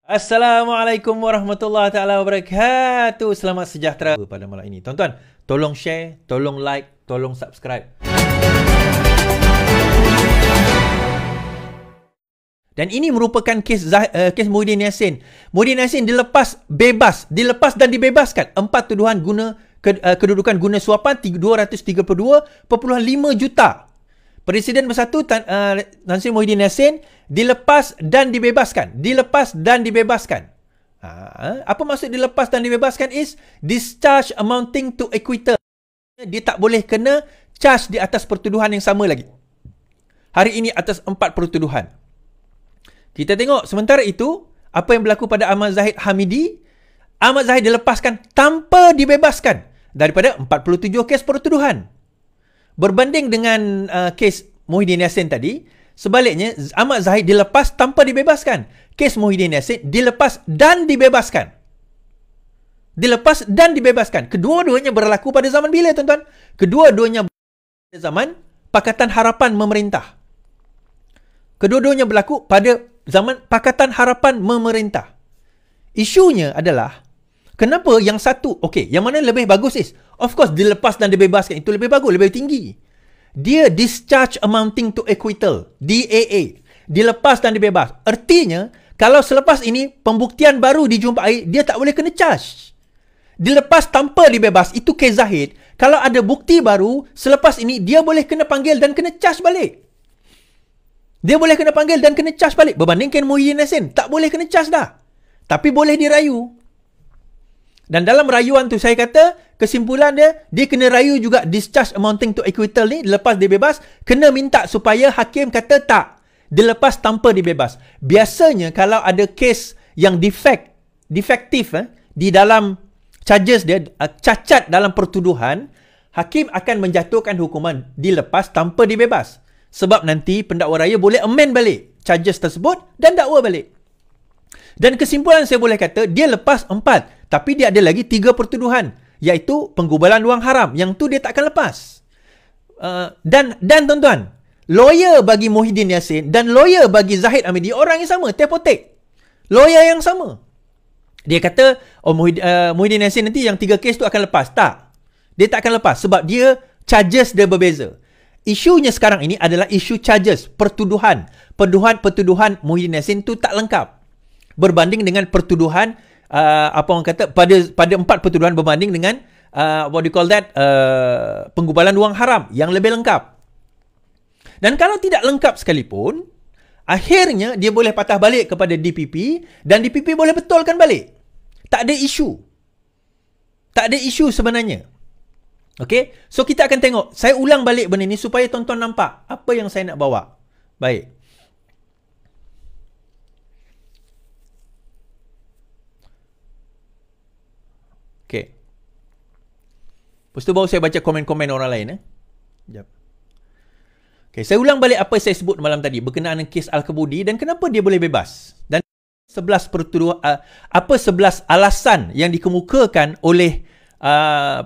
Assalamualaikum warahmatullahi taala wabarakatuh. Selamat sejahtera pada malam ini. Tuan-tuan, tolong share, tolong like, tolong subscribe. Dan ini merupakan kes Muhyiddin Yassin. Muhyiddin Yassin dilepas dan dibebaskan. 4 tuduhan kedudukan guna suapan 232.5 juta. Presiden bersatu Tan Sri Muhyiddin Yassin dilepas dan dibebaskan. Apa maksud dilepas dan dibebaskan is discharge amounting to acquittal. Dia tak boleh kena charge di atas pertuduhan yang sama lagi. Hari ini atas 4 pertuduhan. Kita tengok sementara itu apa yang berlaku pada Ahmad Zahid Hamidi. Ahmad Zahid dilepaskan tanpa dibebaskan daripada 47 kes pertuduhan. Berbanding dengan kes Muhyiddin Yassin tadi, sebaliknya Ahmad Zahid dilepas tanpa dibebaskan. Kes Muhyiddin Yassin dilepas dan dibebaskan. Kedua-duanya berlaku pada zaman bila, tuan-tuan? Kedua-duanya pada zaman Pakatan Harapan memerintah. Isunya adalah kenapa yang satu, yang mana lebih bagus is, of course, dilepas dan dibebaskan. Itu lebih bagus, lebih tinggi. Dia discharge amounting to acquittal. DAA. Dilepas dan dibebas. Artinya, kalau selepas ini, pembuktian baru dijumpai, dia tak boleh kena charge. Dilepas tanpa dibebas, itu kes Zahid. Kalau ada bukti baru, selepas ini, dia boleh kena panggil dan kena charge balik. Berbandingkan Muhyiddin Yassin, tak boleh kena charge dah. Tapi boleh dirayu. Dan dalam rayuan tu saya kata, kesimpulan dia kena rayu juga discharge amounting to acquittal ni, dilepas dibebas, kena minta supaya hakim kata tak, dilepas tanpa dibebas. Biasanya kalau ada kes yang defektif di dalam charges dia, cacat dalam pertuduhan, hakim akan menjatuhkan hukuman dilepas tanpa dibebas. Sebab nanti pendakwa raya boleh amend balik charges tersebut dan dakwa balik. Dan kesimpulan saya boleh kata, dia lepas 4. Tapi dia ada lagi 3 pertuduhan. Iaitu penggubalan wang haram. Yang tu dia tak akan lepas. Dan tuan-tuan, lawyer bagi Muhyiddin Yassin dan lawyer bagi Zahid Hamidi, orang yang sama, tepotek. Lawyer yang sama. Dia kata, Muhyiddin Yassin nanti yang 3 kes tu akan lepas. Tak. Dia tak akan lepas sebab dia charges dia berbeza. Isunya sekarang ini adalah isu charges, pertuduhan. Pertuduhan Muhyiddin Yassin tu tak lengkap. Berbanding dengan pertuduhan pada 4 pertuduhan berbanding dengan penggubalan wang haram yang lebih lengkap. Dan kalau tidak lengkap sekalipun, akhirnya dia boleh patah balik kepada DPP dan DPP boleh betulkan balik. Tak ada isu sebenarnya. Okey, so kita akan tengok. Saya ulang balik benda ni supaya tuan-tuan nampak apa yang saya nak bawa. Baik. Okey. Lepas tu baru saya baca komen-komen orang lain. Sekejap. Okey, saya ulang balik apa saya sebut malam tadi berkenaan dengan kes Al-Kabudi dan kenapa dia boleh bebas. Dan 11 alasan yang dikemukakan oleh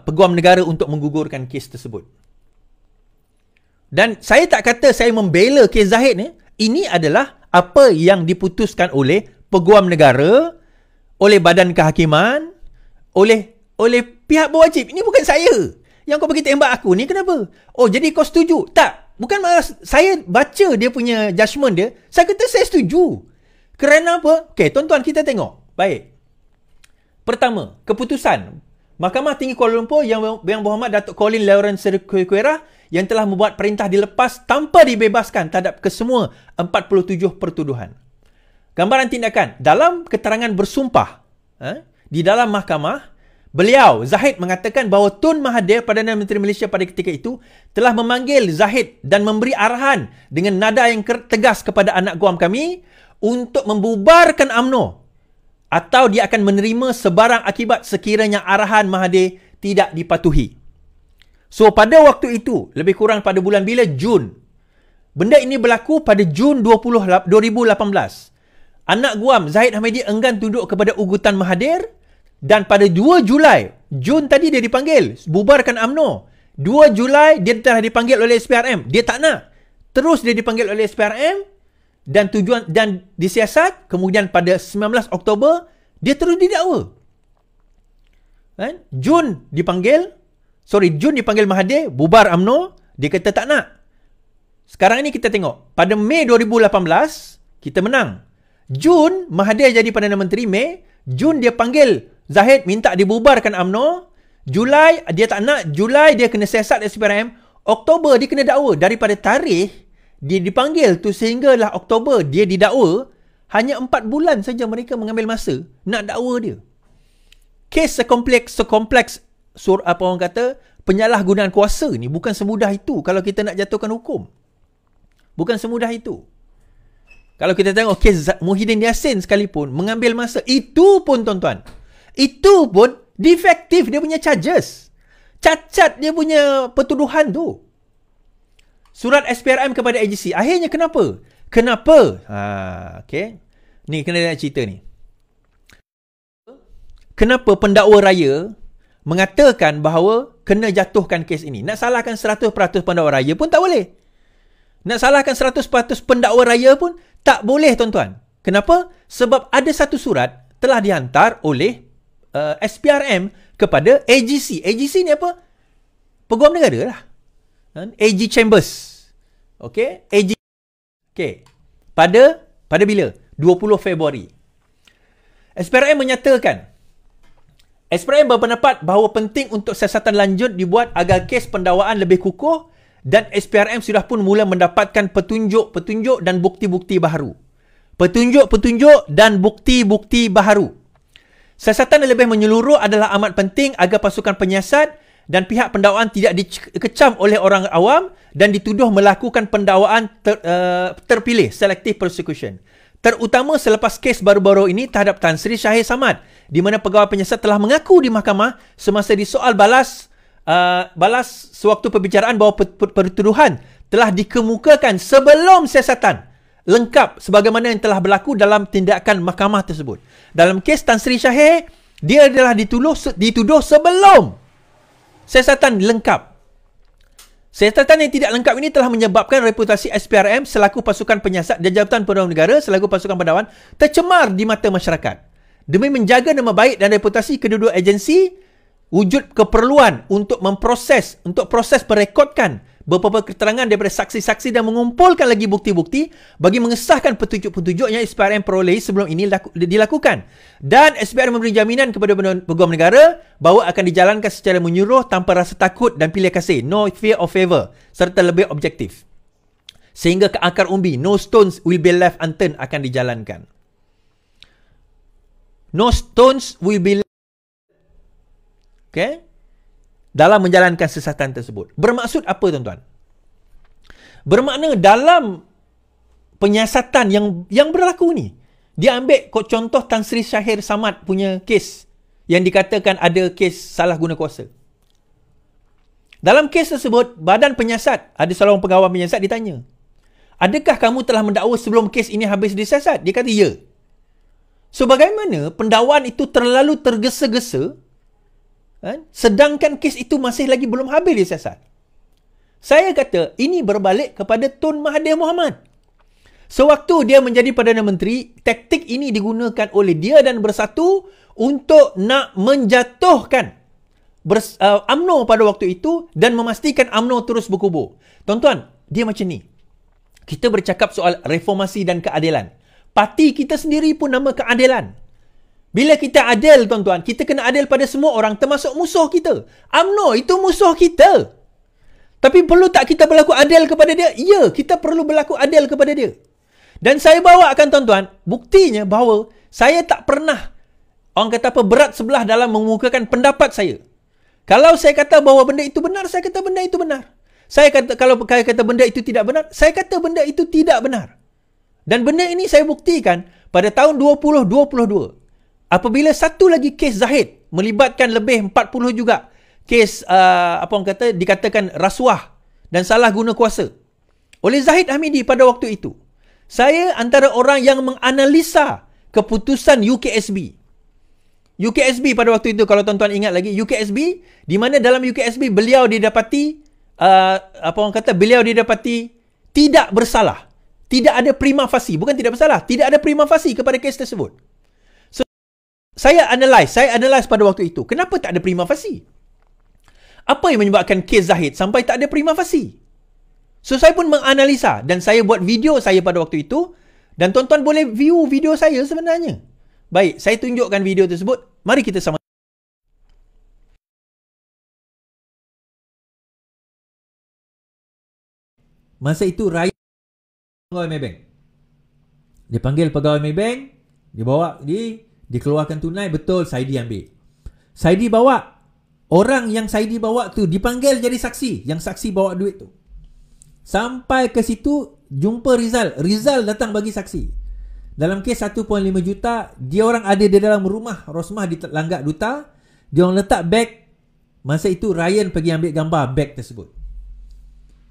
Peguam Negara untuk menggugurkan kes tersebut. Dan saya tak kata saya membela kes Zahid ni. Ini adalah apa yang diputuskan oleh Peguam Negara, oleh Badan Kehakiman, oleh pihak berwajib. Ini bukan saya. Yang kau pergi tembak aku ni kenapa? Oh, jadi kau setuju? Tak. Bukan saya baca dia punya judgement dia. Saya kata saya setuju. Kerana apa? Okey, tuan-tuan kita tengok. Baik. Pertama, keputusan Mahkamah Tinggi Kuala Lumpur yang berhormat Datuk Colin Lawrence Serqueira yang telah membuat perintah dilepas tanpa dibebaskan terhadap kesemua 47 pertuduhan. Gambaran tindakan. Dalam keterangan bersumpah di dalam mahkamah, beliau, Zahid, mengatakan bahawa Tun Mahathir, Perdana Menteri Malaysia pada ketika itu, telah memanggil Zahid dan memberi arahan dengan nada yang tegas kepada anak guam kami untuk membubarkan UMNO atau dia akan menerima sebarang akibat sekiranya arahan Mahathir tidak dipatuhi. So, pada waktu itu, lebih kurang pada bulan bila? Jun. Benda ini berlaku pada Jun 2018. Anak guam Zahid Hamidi enggan tunduk kepada ugutan Mahathir dan pada 2 Julai, Jun tadi dia dipanggil, bubarkan UMNO. 2 Julai dia telah dipanggil oleh SPRM. Dia tak nak. Terus dia dipanggil oleh SPRM dan disiasat, kemudian pada 19 Oktober dia terus didakwa. Kan? Jun dipanggil Mahathir, bubar UMNO, dia kata tak nak. Sekarang ni kita tengok, pada Mei 2018 kita menang. Jun Mahathir jadi Perdana Menteri Mei, Jun dia panggil Zahid minta dibubarkan UMNO, Julai dia tak nak, Julai dia kena siasat SPRM, Oktober dia kena dakwa. Daripada tarikh dia dipanggil tu sehinggalah Oktober dia didakwa, hanya 4 bulan saja mereka mengambil masa nak dakwa dia. Kes sekompleks apa orang kata, penyalahgunaan kuasa ni bukan semudah itu kalau kita nak jatuhkan hukum. Bukan semudah itu. Kalau kita tengok kes Muhyiddin Yassin sekalipun mengambil masa, itu pun tuan-tuan, itu pun defektif dia punya charges. Cacat dia punya pertuduhan tu. Surat SPRM kepada AGC. Akhirnya kenapa? Okay. Ni kena nak cerita ni. Kenapa pendakwa raya mengatakan bahawa kena jatuhkan kes ini? Nak salahkan 100% pendakwa raya pun tak boleh. Nak salahkan 100% pendakwa raya pun tak boleh, tuan-tuan. Kenapa? Sebab ada satu surat telah dihantar oleh SPRM kepada AGC. AGC ni apa? Peguam negara lah. AG Chambers. Okay? AG. Okay. Pada bila? 20 Februari. SPRM menyatakan, SPRM berpendapat bahawa penting untuk siasatan lanjut dibuat agar kes pendakwaan lebih kukuh, dan SPRM sudah pun mula mendapatkan petunjuk-petunjuk dan bukti-bukti baharu. Petunjuk-petunjuk dan bukti-bukti baharu. Siasatan yang lebih menyeluruh adalah amat penting agar pasukan penyiasat dan pihak pendakwaan tidak dikecam oleh orang awam dan dituduh melakukan pendakwaan terpilih, selective prosecution. Terutama selepas kes baru-baru ini terhadap Tan Sri Shahir Samad, di mana pegawai penyiasat telah mengaku di mahkamah semasa disoal balas sewaktu perbicaraan bahawa pertuduhan telah dikemukakan sebelum siasatan lengkap sebagaimana yang telah berlaku dalam tindakan mahkamah tersebut. Dalam kes Tan Sri Shahir, dia adalah dituduh sebelum siasatan lengkap. Siasatan yang tidak lengkap ini telah menyebabkan reputasi SPRM selaku pasukan penyiasat dan Jabatan Perdana Negara selaku pasukan pendakwaan tercemar di mata masyarakat. Demi menjaga nama baik dan reputasi kedua-dua agensi, wujud keperluan untuk proses merekodkan beberapa keterangan daripada saksi-saksi dan mengumpulkan lagi bukti-bukti bagi mengesahkan petunjuk-petunjuk yang SPRM perolehi sebelum ini dilakukan. Dan SPRM memberi jaminan kepada peguam negara bahawa akan dijalankan secara menyeluruh tanpa rasa takut dan pilih kasih, no fear or favor, serta lebih objektif. Sehingga ke akar umbi, no stones will be left unturned akan dijalankan. No stones will be left. Okay? Dalam menjalankan siasatan tersebut. Bermaksud apa, tuan-tuan? Bermakna dalam penyiasatan yang berlaku ni, dia ambil contoh Tan Sri Shahir Samad punya kes yang dikatakan ada kes salah guna kuasa. Dalam kes tersebut, badan penyiasat, ada salah seorang pegawai penyiasat ditanya, adakah kamu telah mendakwa sebelum kes ini habis disiasat? Dia kata, ya. So, bagaimana pendakwaan itu terlalu tergesa-gesa, sedangkan kes itu masih lagi belum habis disiasat? Saya kata ini berbalik kepada Tun Mahathir Mohamad. Sewaktu dia menjadi Perdana Menteri, taktik ini digunakan oleh dia dan Bersatu untuk nak menjatuhkan UMNO pada waktu itu dan memastikan UMNO terus berkubur. Tuan-tuan, dia macam ni. Kita bercakap soal reformasi dan keadilan. Parti kita sendiri pun nama keadilan. Bila kita adil, tuan-tuan, kita kena adil pada semua orang, termasuk musuh kita. UMNO itu musuh kita. Tapi perlu tak kita berlaku adil kepada dia? Ya, kita perlu berlaku adil kepada dia. Dan saya bawakan, tuan-tuan, buktinya bahawa saya tak pernah, orang kata apa, berat sebelah dalam mengemukakan pendapat saya. Kalau saya kata bahawa benda itu benar, saya kata benda itu benar. Kalau saya kata benda itu tidak benar, saya kata benda itu tidak benar. Dan benda ini saya buktikan pada tahun 2022. Apabila satu lagi kes Zahid melibatkan lebih 40 juga kes apa orang kata dikatakan rasuah dan salah guna kuasa oleh Zahid Hamidi pada waktu itu. Saya antara orang yang menganalisa keputusan UKSB. UKSB pada waktu itu, kalau tuan-tuan ingat lagi, UKSB, di mana dalam UKSB beliau didapati beliau didapati tidak bersalah. Tidak ada prima facie. Bukan tidak bersalah. Tidak ada prima facie kepada kes tersebut. So, saya analyse pada waktu itu. Kenapa tak ada prima facie? Apa yang menyebabkan kes Zahid sampai tak ada prima facie? So, saya pun menganalisa dan saya buat video saya pada waktu itu dan tuan-tuan boleh view video saya sebenarnya. Baik, saya tunjukkan video tersebut. Mari kita sama. Masa itu Ryan pegawai Maybank. Dia panggil pegawai Maybank, dia bawa, dikeluarkan tunai, betul, Saidi ambil. Saidi bawa, orang yang Saidi bawa tu dipanggil jadi saksi, yang saksi bawa duit tu. Sampai ke situ, jumpa Rizal. Rizal datang bagi saksi. Dalam kes 1.5 juta, dia orang ada di dalam rumah Rosmah di Langgak Duta. Dia orang letak beg. Masa itu Ryan pergi ambil gambar beg tersebut.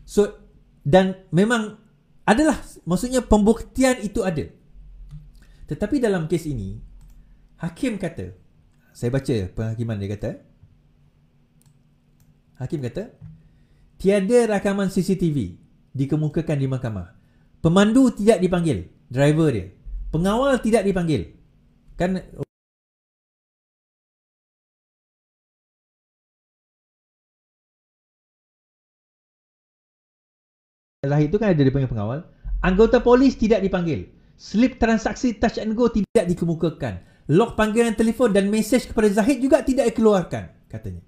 So, dan memang adalah, maksudnya pembuktian itu ada. Tetapi dalam kes ini, hakim kata, saya baca penghakiman dia kata, hakim kata, tiada rakaman CCTV dikemukakan di mahkamah. Pemandu tidak dipanggil, driver dia. Pengawal tidak dipanggil. Kan Zahid itu kan ada dipanggil pengawal. Anggota polis tidak dipanggil. Slip transaksi touch and go tidak dikemukakan. Log panggilan telefon dan mesej kepada Zahid juga tidak dikeluarkan, katanya.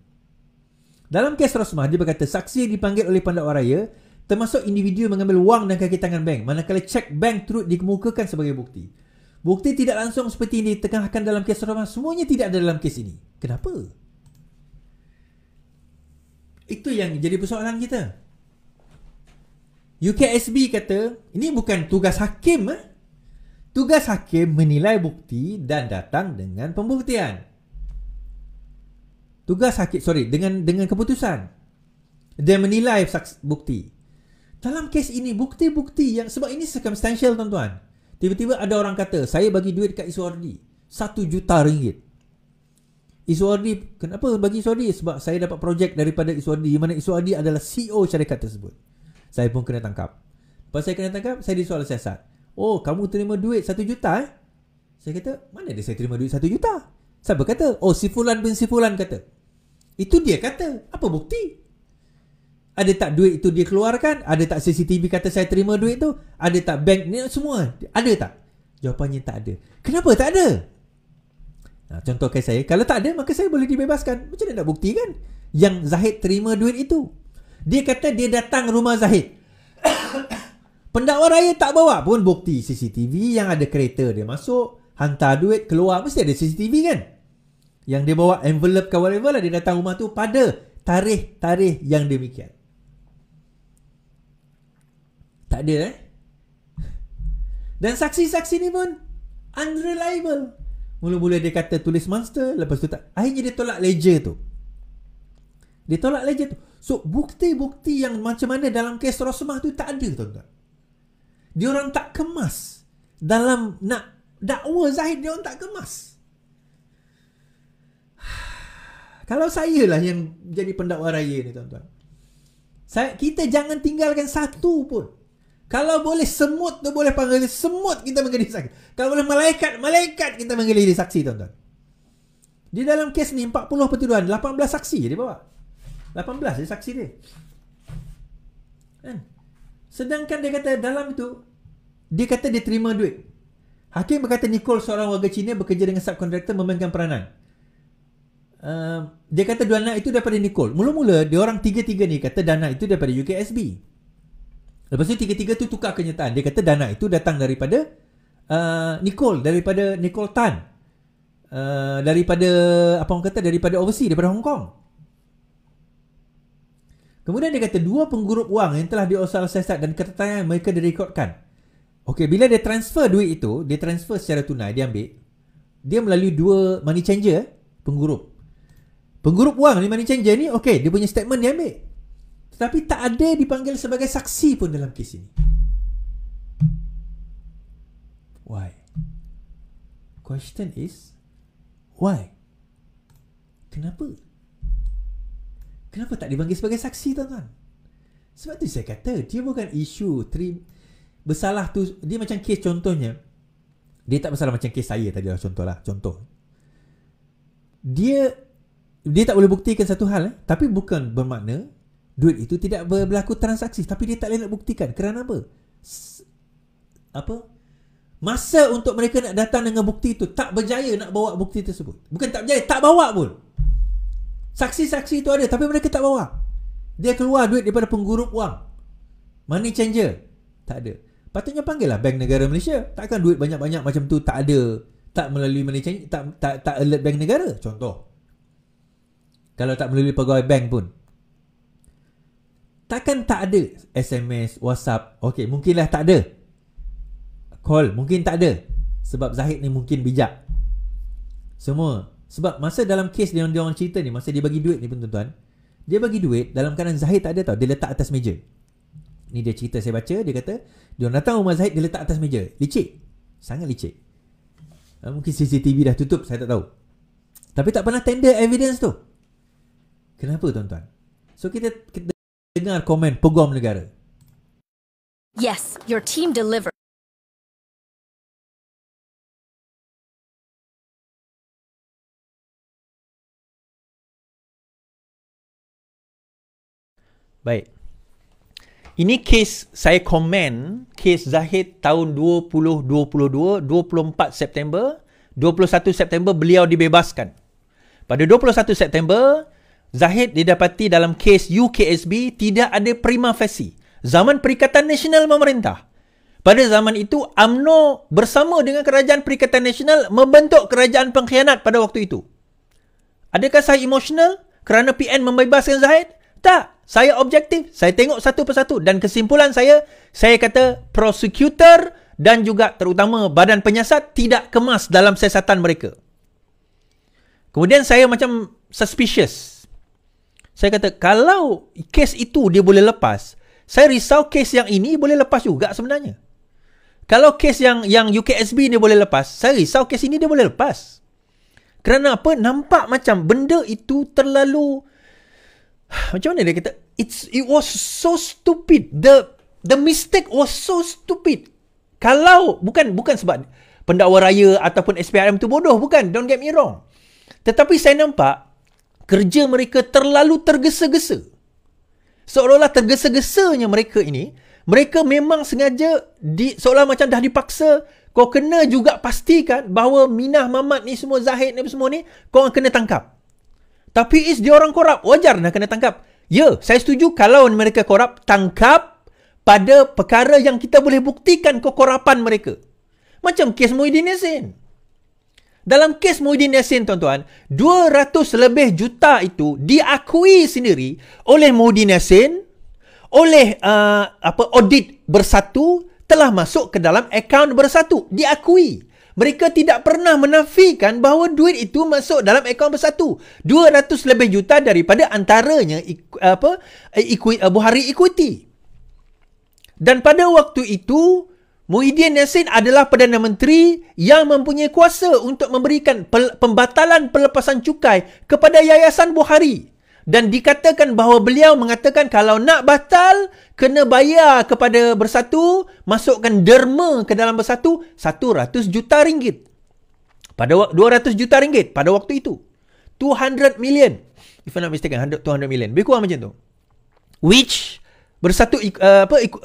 Dalam kes Rosmah, dia berkata saksi yang dipanggil oleh pendakwa raya termasuk individu yang mengambil wang dan kaki tangan bank, manakala cek bank turut dikemukakan sebagai bukti. Bukti tidak langsung seperti yang ditengahkan dalam kes Rosmah, semuanya tidak ada dalam kes ini. Kenapa? Itu yang jadi persoalan kita. UKSB kata, ini bukan tugas hakim. Tugas hakim menilai bukti dan datang dengan pembuktian. Tugas hakim, dengan keputusan. Dia menilai bukti. Dalam kes ini, bukti-bukti yang, sebab ini circumstantial tuan-tuan. Tiba-tiba ada orang kata, saya bagi duit kat Iswardi, 1 juta ringgit. Iswardi, kenapa bagi Iswardi? Sebab saya dapat projek daripada Iswardi, di mana Iswardi adalah CEO syarikat tersebut. Saya pun kena tangkap. Lepas saya kena tangkap, saya disoal siasat. Oh, kamu terima duit 1 juta Saya kata, mana ada saya terima duit 1 juta? Siapa kata? Oh, si Fulan bin si Fulan kata. Itu dia kata. Apa bukti? Ada tak duit itu dia keluarkan? Ada tak CCTV kata saya terima duit tu? Ada tak bank ni semua? Ada tak? Jawapannya tak ada. Kenapa tak ada? Nah, contoh kes saya, kalau tak ada, maka saya boleh dibebaskan. Macam mana nak buktikan yang Zahid terima duit itu? Dia kata dia datang rumah Zahid. Pendakwa raya tak bawa pun bukti CCTV yang ada kereta dia masuk, hantar duit, keluar. Mesti ada CCTV kan? Yang dia bawa envelope ke whatever lah. Dia datang rumah tu pada tarikh yang demikian. Tak ada Dan saksi-saksi ni pun unreliable. Mula-mula dia kata tulis monster, lepas tu tak. Akhirnya dia tolak ledger tu. So, bukti-bukti yang macam mana dalam kes Rosmah tu tak ada, tuan-tuan. Dia orang tak kemas. Dalam nak dakwa Zahid, dia orang tak kemas. Kalau saya lah yang jadi pendakwa raya ni, tuan-tuan. Kita jangan tinggalkan satu pun. Kalau boleh semut tu boleh panggil semut, kita panggil dia saksi. Kalau boleh malaikat kita panggil dia saksi, tuan-tuan. Di dalam kes ni 40 pertuduhan, 18 saksi dia bawa. 18 dia saksi dia. Kan? Sedangkan dia kata dalam itu, dia kata dia terima duit. Hakim berkata Nicole seorang warga Cina bekerja dengan subkontraktor memainkan peranan. Dia kata dana itu daripada Nicole. Mula-mula dia orang tiga-tiga ni kata dana itu daripada UKSB. Lepas tu tiga-tiga tu tukar kenyataan. Dia kata dana itu datang daripada Nicole, daripada Nicole Tan. Daripada apa orang kata, daripada overseas, daripada Hong Kong. Kemudian dia kata dua penggurup wang yang telah diosal siasat dan keterangan mereka direkodkan. Okey, bila dia transfer duit itu, dia transfer secara tunai, dia ambil. Dia melalui dua money changer, penggurup. Penggurup wang ni, money changer ni, okey, dia punya statement dia ambil. Tetapi tak ada dipanggil sebagai saksi pun dalam kes ini. Why? Question is, why? Kenapa? Kenapa tak dipanggil sebagai saksi, tuan-tuan? Sebab tu saya kata, dia bukan isu Bersalah tu, dia macam kes contohnya. Dia tak bersalah macam kes saya tadi lah, contoh. Dia tak boleh buktikan satu hal, tapi bukan bermakna duit itu tidak berlaku transaksi, tapi dia tak boleh nak buktikan. Kerana apa? Masa untuk mereka nak datang dengan bukti itu, tak berjaya nak bawa bukti tersebut. Bukan tak berjaya, tak bawa pun. Saksi-saksi itu ada, tapi mereka tak bawa. Dia keluar duit daripada penggurup wang, money changer. Tak ada. Patutnya panggillah Bank Negara Malaysia. Takkan duit banyak-banyak macam tu tak ada, tak melalui money changer, tak alert Bank Negara. Contoh, kalau tak melalui pegawai bank pun, takkan tak ada SMS, WhatsApp. Okey, mungkinlah tak ada. Call mungkin tak ada. Sebab Zahid ni mungkin bijak. Semua. Sebab masa dalam kes dia orang cerita ni, masa dia bagi duit ni pun tuan-tuan, dia bagi duit dalam keadaan Zahid tak ada tau. Dia letak atas meja. Ni dia cerita saya baca. Dia kata dia orang datang rumah Zahid, dia letak atas meja. Licik. Sangat licik. Mungkin CCTV dah tutup, saya tak tahu. Tapi tak pernah tender evidence tu. Kenapa tuan-tuan? So kita dengar komen Peguam Negara. Yes, your team delivered. Baik. Ini kes saya komen, kes Zahid tahun 2022, 24 September, 21 September beliau dibebaskan. Pada 21 September, Zahid didapati dalam kes UKSB tidak ada prima facie. Zaman Perikatan Nasional memerintah. Pada zaman itu, UMNO bersama dengan Kerajaan Perikatan Nasional membentuk kerajaan pengkhianat pada waktu itu. Adakah saya emosional kerana PN membebaskan Zahid? Tak. Saya objektif. Saya tengok satu persatu. Dan kesimpulan saya kata prosecutor dan juga terutama badan penyiasat tidak kemas dalam siasatan mereka. Kemudian saya macam suspicious. Saya kata, kalau kes itu dia boleh lepas, saya risau kes yang ini boleh lepas juga sebenarnya. Kalau kes yang UKSB ni boleh lepas, saya risau kes ini dia boleh lepas. Kerana apa? Nampak macam benda itu terlalu, macam mana dia kata, it was so stupid. The mistake was so stupid. Kalau bukan sebab pendakwa raya ataupun SPRM tu bodoh, bukan, don't get me wrong. Tetapi saya nampak kerja mereka terlalu tergesa-gesa. Seolah-olah tergesa-gesanya mereka ini, mereka memang sengaja seolah macam dah dipaksa. Kau kena juga pastikan bahawa Minah, Mamat ni semua, Zahid ni semua ni, kau kena tangkap. Tapi dia orang korap, wajar nak kena tangkap. Ya, saya setuju kalau mereka korap, tangkap pada perkara yang kita boleh buktikan kekorapan mereka. Macam kes Muhyiddin Yassin. Dalam kes Muhyiddin Yassin, tuan-tuan, 200 lebih juta itu diakui sendiri oleh Muhyiddin Yassin, oleh audit Bersatu, telah masuk ke dalam akaun Bersatu. Diakui. Mereka tidak pernah menafikan bahawa duit itu masuk dalam akaun Bersatu. 200 lebih juta daripada antaranya Buhari Equity. Dan pada waktu itu, Muhyiddin Yassin adalah Perdana Menteri yang mempunyai kuasa untuk memberikan pembatalan pelepasan cukai kepada Yayasan Buhari. Dan dikatakan bahawa beliau mengatakan kalau nak batal, kena bayar kepada Bersatu, masukkan derma ke dalam Bersatu, 100 juta ringgit. 200 juta ringgit pada waktu itu. 200 million. If I'm not mistaken, 200 million. Lebih kurang macam tu. Which Bersatu,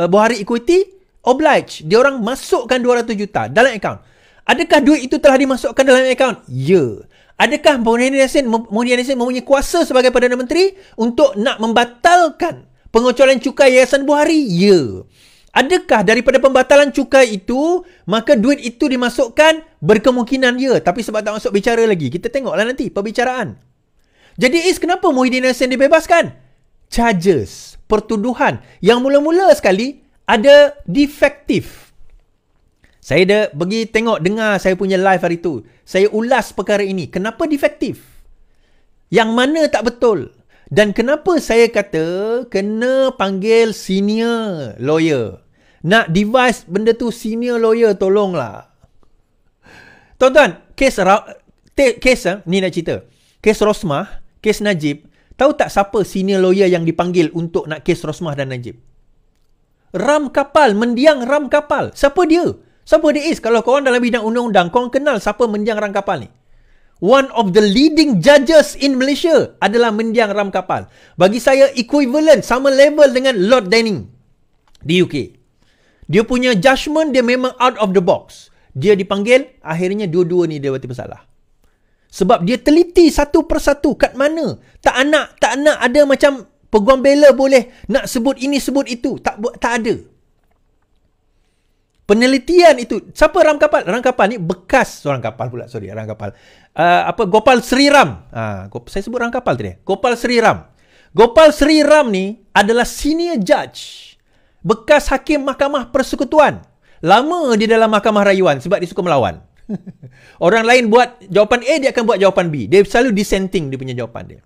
Buhari Equity oblige. Dia orang masukkan 200 juta dalam akaun. Adakah duit itu telah dimasukkan dalam akaun? Ya. Adakah Muhyiddin Yassin mempunyai kuasa sebagai Perdana Menteri untuk nak membatalkan pengecualian cukai Yayasan Buhari? Ya. Adakah daripada pembatalan cukai itu, maka duit itu dimasukkan? Berkemungkinan ya. Tapi sebab tak masuk bicara lagi, kita tengoklah nanti perbicaraan. Jadi kenapa Muhyiddin Yassin dibebaskan? Charges, pertuduhan yang mula-mula sekali ada defektif. Saya dah pergi tengok, dengar saya punya live hari tu. Saya ulas perkara ini. Kenapa defektif? Yang mana tak betul? Dan kenapa saya kata kena panggil senior lawyer? Nak device benda tu senior lawyer, tolonglah. Tuan-tuan, kes ni nak cerita. Kes Rosmah, kes Najib. Tahu tak siapa senior lawyer yang dipanggil untuk nak kes Rosmah dan Najib? ram kapal, mendiang ram kapal. Siapa dia? Siapa dia is? Kalau korang dalam bidang undang-undang, korang kenal siapa mendiang ram kapal ni? One of the leading judges in Malaysia adalah mendiang ram kapal. Bagi saya equivalent, sama level dengan Lord Denning di UK. Dia punya judgement dia memang out of the box. Dia dipanggil, akhirnya dua-dua ni dia berarti bersalah. Sebab dia teliti satu persatu kat mana. Tak nak ada macam peguam bela boleh nak sebut ini sebut itu. Tak ada. Penelitian itu. Siapa ram kapal? Ram kapal ni bekas seorang kapal pula. Sorry, ram kapal. Gopal Sri Ram. Saya sebut ram kapal tadi. Gopal Sri Ram. Gopal Sri Ram ni adalah senior judge. Bekas hakim Mahkamah Persekutuan. Lama dia dalam Mahkamah Rayuan sebab dia suka melawan. Orang lain buat jawapan A, dia akan buat jawapan B. Dia selalu dissenting dia punya jawapan dia.